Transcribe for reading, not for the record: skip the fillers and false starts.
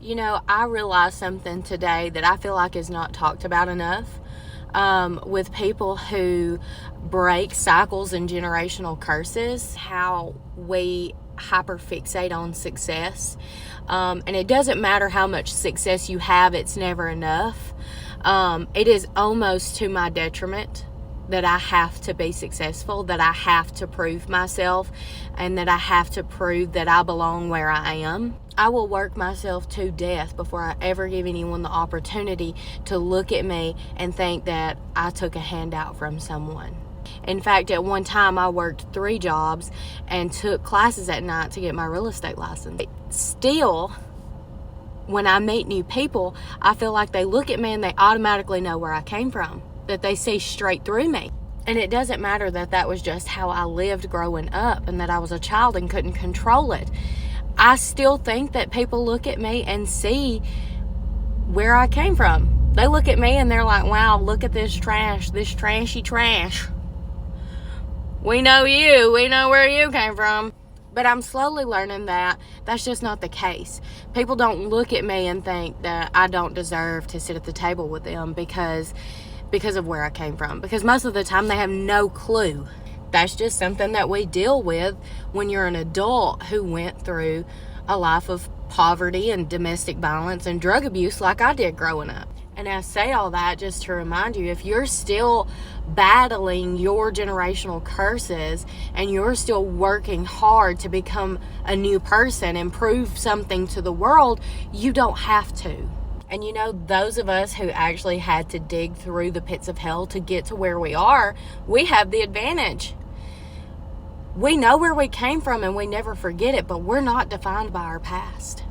I realized something today that I feel like is not talked about enough with people who break cycles and generational curses, how we hyperfixate on success. And it doesn't matter how much success you have, it's never enough. It is almost to my detriment that I have to be successful, that I have to prove myself, and that I have to prove that I belong where I am. I will work myself to death before I ever give anyone the opportunity to look at me and think that I took a handout from someone. In fact, at one time I worked 3 jobs and took classes at night to get my real estate license. Still, when I meet new people, I feel like they look at me and they automatically know where I came from, that they see straight through me. And it doesn't matter that that was just how I lived growing up and that I was a child and couldn't control it. I still think that people look at me and see where I came from. They look at me and they're like, wow, look at this trash, this trashy trash. We know you. We know where you came from. But I'm slowly learning that that's just not the case. People don't look at me and think that I don't deserve to sit at the table with them because of where I came from. Because most of the time they have no clue. That's just something that we deal with when you're an adult who went through a life of poverty and domestic violence and drug abuse like I did growing up. And I say all that just to remind you, if you're still battling your generational curses and you're still working hard to become a new person and prove something to the world, you don't have to. And those of us who actually had to dig through the pits of hell to get to where we are, we have the advantage. We know where we came from and we never forget it, but we're not defined by our past.